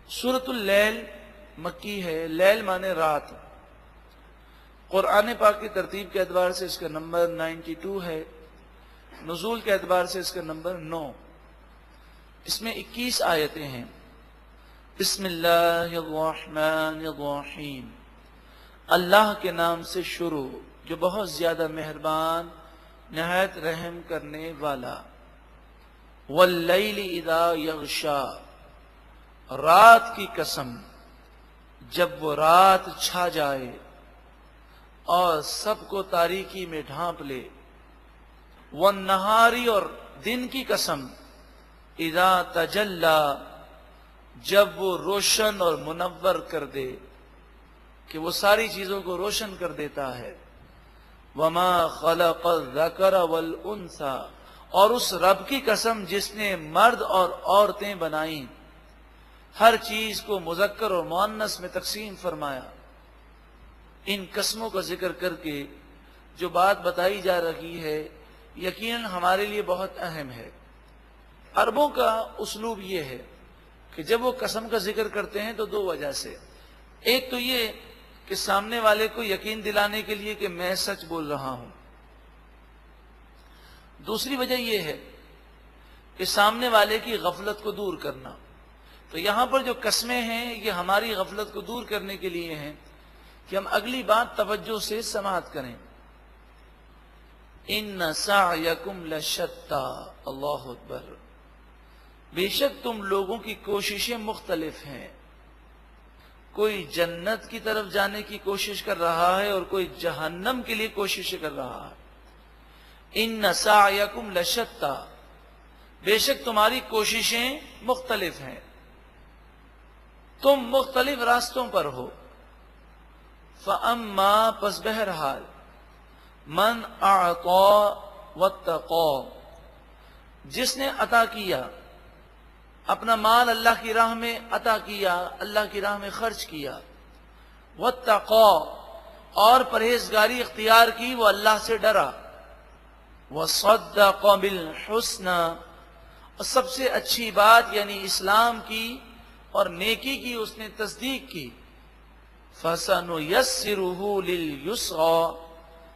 سورۃ اللیل مکی ہے. لیل مانے رات. قرآن پاک کی ترتیب کے اعتبار سے اس کا نمبر 92 ہے. نزول کے اعتبار سے اس کا نمبر 9. اس میں 21 آیتیں ہیں. بسم اللہ الرحمن الرحیم. اللہ کے نام سے شروع جو بہت زیادہ مہربان نہایت رحم کرنے والا. واللیل اذا یغشا. رات کی قسم جب وہ رات چھا جائے اور سب کو تاریکی میں ڈھانپ لے. والنہاری اور دن کی قسم اذا تجلی جب وہ روشن اور منور کر دے کہ وہ ساری چیزوں کو روشن کر دیتا ہے. وما خلق الذکر والانثى اور اس رب کی قسم جس نے مرد اور عورتیں بنائیں. ہر چیز کو مذکر اور مؤنث میں تقسیم فرمایا. ان قسموں کا ذکر کر کے جو بات بتائی جا رہی ہے یقیناً ہمارے لیے بہت اہم ہے. عربوں کا اسلوب یہ ہے کہ جب وہ قسم کا ذکر کرتے ہیں تو دو وجہ سے. ایک تو یہ کہ سامنے والے کو یقین دلانے کے لیے کہ میں سچ بول رہا ہوں. دوسری وجہ یہ ہے کہ سامنے والے کی غفلت کو دور کرنا. تو یہاں پر جو قسمیں ہیں یہ ہماری غفلت کو دور کرنے کے لیے ہیں کہ ہم اگلی بات توجہ سے سماعت کریں. ان سعیکم لشتی. اللہ اکبر. بے شک تم لوگوں کی کوششیں مختلف ہیں. کوئی جنت کی طرف جانے کی کوشش کر رہا ہے اور کوئی جہنم کے لیے کوشش کر رہا ہے. ان سعیکم لشتی. بے شک تمہاری کوششیں مختلف ہیں. تم مختلف راستوں پر ہو. فاما پس بہرحال من اعطا واتقا جس نے عطا کیا اپنا مال اللہ کی راہ میں عطا کیا اللہ کی راہ میں خرچ کیا. واتقا اور پرہیزگاری اختیار کی وہ اللہ سے ڈرا. وصدق بالحسنى اور سب سے اچھی بات یعنی اسلام کی اور نیکی کی اس نے تصدیق کی. فَسَنُيَسِّرُهُ لِلْيُسْرَى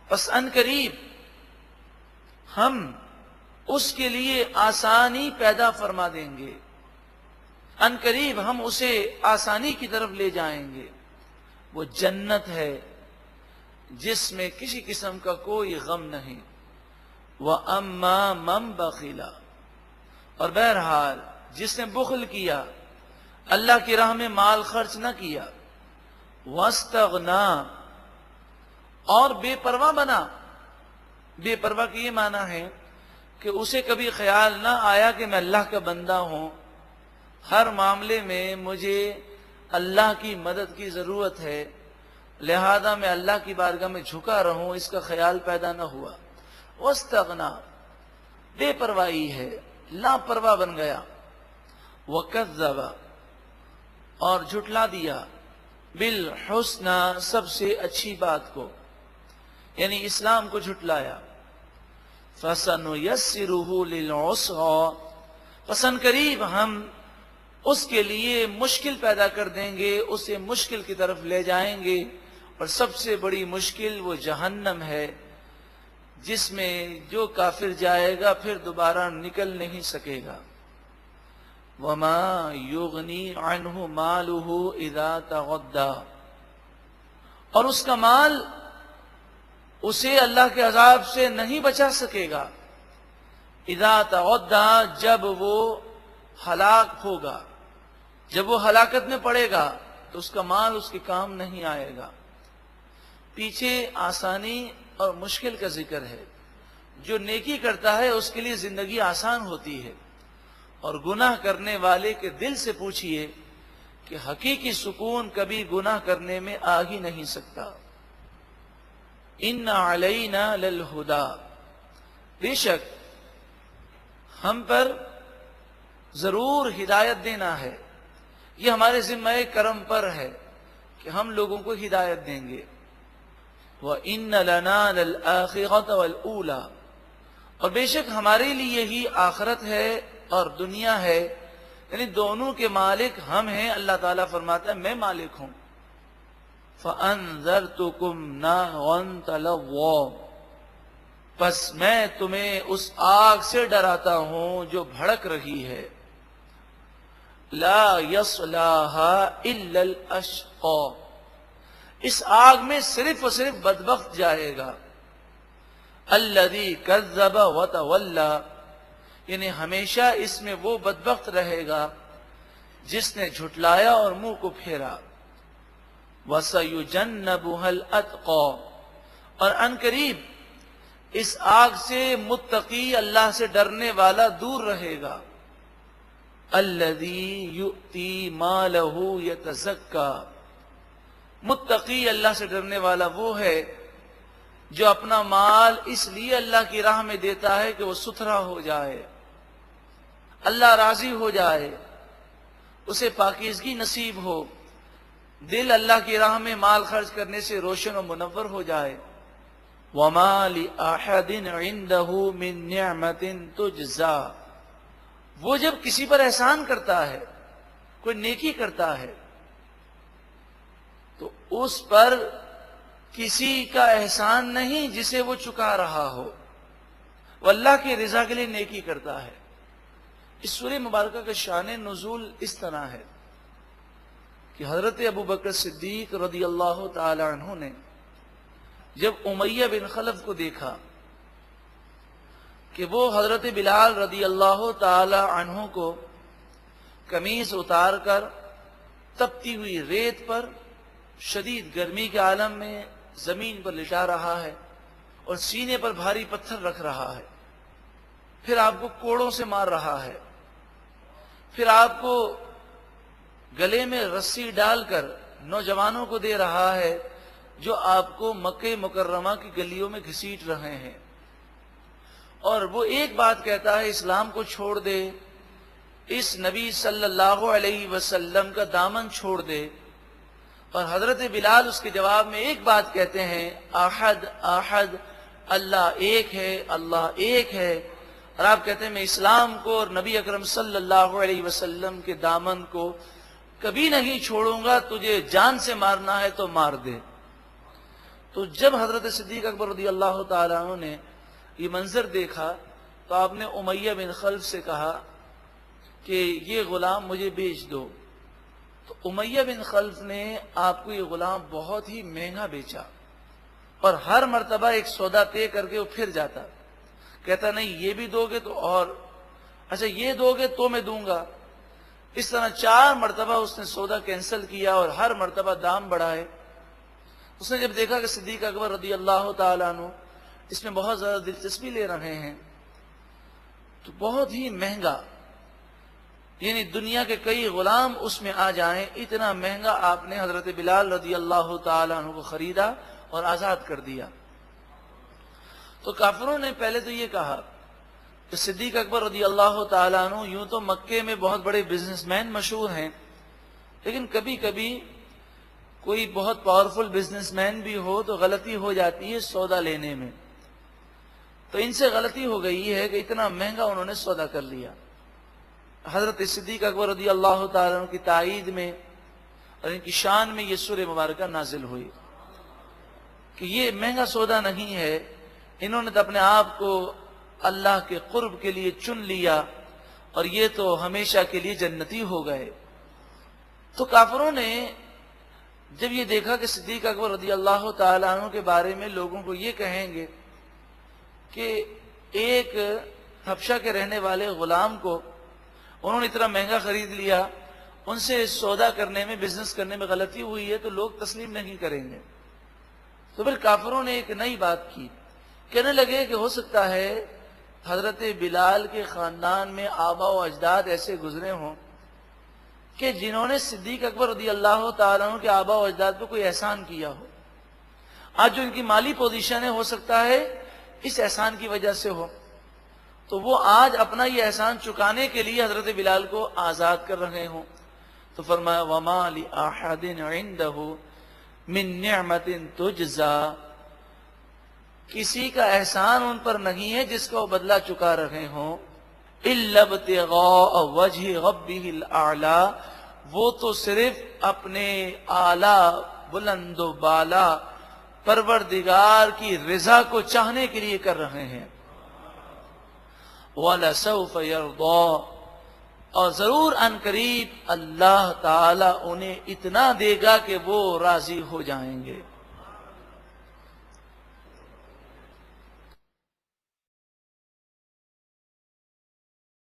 پس ان قریب ہم اس کے لیے آسانی پیدا فرما دیں گے. ان قریب ہم اسے آسانی کی طرف لے جائیں گے. وہ جنت ہے جس میں کسی قسم کا کوئی غم نہیں. وَأَمَّا مَنْ بَخِلَ اور بہرحال جس نے بخل کیا اللہ کی راہ میں مال خرچ نہ کیا. وَاسْتَغْنَا اور بے پرواہ بنا. بے پرواہ کی یہ معنی ہے کہ اسے کبھی خیال نہ آیا کہ میں اللہ کا بندہ ہوں, ہر معاملے میں مجھے اللہ کی مدد کی ضرورت ہے, لہذا میں اللہ کی بارگاہ میں جھکا رہوں, اس کا خیال پیدا نہ ہوا. وَاسْتَغْنَا بے پرواہی ہے, لاپرواہ بن گیا. وَكَذَّبَ اور جھٹلا دیا بالحسنى سب سے اچھی بات کو یعنی اسلام کو جھٹلایا. فَسَنُيَسِّرُهُ لِلْعُسْرَى پس ان قریب ہم اس کے لیے مشکل پیدا کر دیں گے, اسے مشکل کی طرف لے جائیں گے. اور سب سے بڑی مشکل وہ جہنم ہے جس میں جو کافر جائے گا پھر دوبارہ نکل نہیں سکے گا. وَمَا يُغْنِي عَنْهُ مَالُهُ إِذَا تَغَدَّى اور اس کا مال اسے اللہ کے عذاب سے نہیں بچا سکے گا. اذا تغدى جب وہ ہلاک ہوگا, جب وہ ہلاکت میں پڑے گا تو اس کا مال اس کے کام نہیں آئے گا. پیچھے آسانی اور مشکل کا ذکر ہے. جو نیکی کرتا ہے اس کے لیے زندگی آسان ہوتی ہے, اور گناہ کرنے والے کے دل سے پوچھئے کہ حقیقی سکون کبھی گناہ کرنے میں آ ہی نہیں سکتا. ان علینا للہدی بے شک ہم پر ضرور ہدایت دینا ہے. یہ ہمارے ذمہ کرم پر ہے کہ ہم لوگوں کو ہدایت دیں گے. وَإِنَّ لَنَا لَلْآخِرَةَ وَالْأُولَى اور بے شک ہمارے لیے ہی آخرت ہے اور دنیا ہے یعنی دونوں کے مالک ہم ہیں. اللہ تعالیٰ فرماتا ہے میں مالک ہوں. فَأَنذَرْتُكُمْ نَارًا تَلَظَّىٰ، پس میں تمہیں اس آگ سے ڈراتا ہوں جو بھڑک رہی ہے. لا يصلاها الا الاشقى، اس آگ میں صرف اور صرف بدبخت جائے گا. الذي كذب وتولى، یعنی ہمیشہ اس میں وہ بدبخت رہے گا جس نے جھٹلایا اور منہ کو پھیرا. وَسَيُجَنَّبُهَا الْأَتْقَى، اور ان قریب اس آگ سے متقی، اللہ سے ڈرنے والا دور رہے گا. الذی یؤتی مالہ یتزکا، متقی اللہ سے ڈرنے والا وہ ہے جو اپنا مال اس لیے اللہ کی راہ میں دیتا ہے کہ وہ ستھرا ہو جائے، اللہ راضی ہو جائے، اسے پاکیزگی نصیب ہو، دل اللہ کی راہ میں مال خرچ کرنے سے روشن و منور ہو جائے. وَمَا لِأَحَدٍ عِندَهُ مِن نِعْمَةٍ تُجْزَىٰ، وہ جب کسی پر احسان کرتا ہے، کوئی نیکی کرتا ہے، تو اس پر کسی کا احسان نہیں جسے وہ چکا رہا ہو، وہ اللہ کی رضا کے لیے نیکی کرتا ہے. اس سورہ مبارکہ کا شان نزول اس طرح ہے کہ حضرت ابو بکر صدیق رضی اللہ تعالی عنہ نے جب امیہ بن خلف کو دیکھا کہ وہ حضرت بلال رضی اللہ تعالی عنہ کو قمیص اتار کر تپتی ہوئی ریت پر شدید گرمی کے عالم میں زمین پر لٹا رہا ہے اور سینے پر بھاری پتھر رکھ رہا ہے، پھر آپ کو کوڑوں سے مار رہا ہے، پھر آپ کو گلے میں رسی ڈال کر نوجوانوں کو دے رہا ہے جو آپ کو مکہ مکرمہ کی گلیوں میں گھسیٹ رہے ہیں، اور وہ ایک بات کہتا ہے اسلام کو چھوڑ دے، اس نبی صلی اللہ علیہ وسلم کا دامن چھوڑ دے، اور حضرت بلال اس کے جواب میں ایک بات کہتے ہیں، احد احد، اللہ ایک ہے، اللہ ایک ہے. اور آپ کہتے ہیں میں اسلام کو اور نبی اکرم صلی اللہ علیہ وسلم کے دامن کو کبھی نہیں چھوڑوں گا، تجھے جان سے مارنا ہے تو مار دے. تو جب حضرت صدیق اکبر رضی اللہ تعالیٰ عنہ نے یہ منظر دیکھا تو آپ نے امیہ بن خلف سے کہا کہ یہ غلام مجھے بیچ دو. تو امیہ بن خلف نے آپ کو یہ غلام بہت ہی مہنگا بیچا، اور ہر مرتبہ ایک سودا طے کر کے وہ پھر جاتا، کہتا نہیں یہ بھی دو گے تو اور، اچھا یہ دو گے تو میں دوں گا. اس طرح 4 مرتبہ اس نے سودا کینسل کیا اور ہر مرتبہ دام بڑھائے. اس نے جب دیکھا کہ صدیق اکبر رضی اللہ تعالیٰ عنہ اس میں بہت زیادہ دلچسپی لے رہے ہیں تو بہت ہی مہنگا، یعنی دنیا کے کئی غلام اس میں آ جائیں اتنا مہنگا آپ نے حضرت بلال رضی اللہ تعالیٰ عنہ کو خریدا اور آزاد کر دیا. تو کافروں نے پہلے تو یہ کہا کہ صدیق اکبر رضی اللہ تعالیٰ عنہ یوں تو مکے میں بہت بڑے بزنس مین مشہور ہیں، لیکن کبھی کبھی کوئی بہت پاورفل بزنس مین بھی ہو تو غلطی ہو جاتی ہے سودا لینے میں. تو ان سے غلطی ہو گئی ہے کہ اتنا مہنگا انہوں نے سودا کر لیا. حضرت صدیق اکبر رضی اللہ تعالیٰ عنہ کی تائید میں اور ان کی شان میں یہ سورہ مبارکہ نازل ہوئی کہ یہ مہنگا سودا نہیں ہے، انہوں نے تو اپنے آپ کو اللہ کے قرب کے لیے چن لیا اور یہ تو ہمیشہ کے لیے جنتی ہو گئے. تو کافروں نے جب یہ دیکھا کہ صدیق اکبر رضی اللہ تعالیٰ عنہ کے بارے میں لوگوں کو یہ کہیں گے کہ ایک حبشہ کے رہنے والے غلام کو انہوں نے اتنا مہنگا خرید لیا، ان سے سودا کرنے میں بزنس کرنے میں غلطی ہوئی ہے تو لوگ تسلیم نہیں کریں گے. تو پھر کافروں نے ایک نئی بات کی، کہنے لگے کہ ہو سکتا ہے حضرت بلال کے خاندان میں آبا و اجداد ایسے گزرے ہوں کہ جنہوں نے صدیق اکبر رضی اللہ تعالیٰ عنہ کے آبا و اجداد پہ کوئی احسان کیا ہو. آج جو ان کی مالی پوزیشن ہے ہو سکتا ہے اس احسان کی وجہ سے ہو، تو وہ آج اپنا یہ احسان چکانے کے لیے حضرت بلال کو آزاد کر رہے ہوں. تو فرمایا وَمَا لِأَحَدٍ عِندَهُ مِن نِعْمَةٍ تُجْزَىٰ، کسی کا احسان ان پر نہیں ہے جس کا وہ بدلہ چکا رہے ہوں. إِلَّا ابْتِغَاءَ وَجْهِ رَبِّهِ الْأَعْلَى، وہ تو صرف اپنے اعلیٰ بلند و بالا پروردگار کی رضا کو چاہنے کے لیے کر رہے ہیں۔ وَلَسَوْفَ يَرْضَى، اور ضرور ان قریب اللہ تعالی انہیں اتنا دے گا کہ وہ راضی ہو جائیں گے۔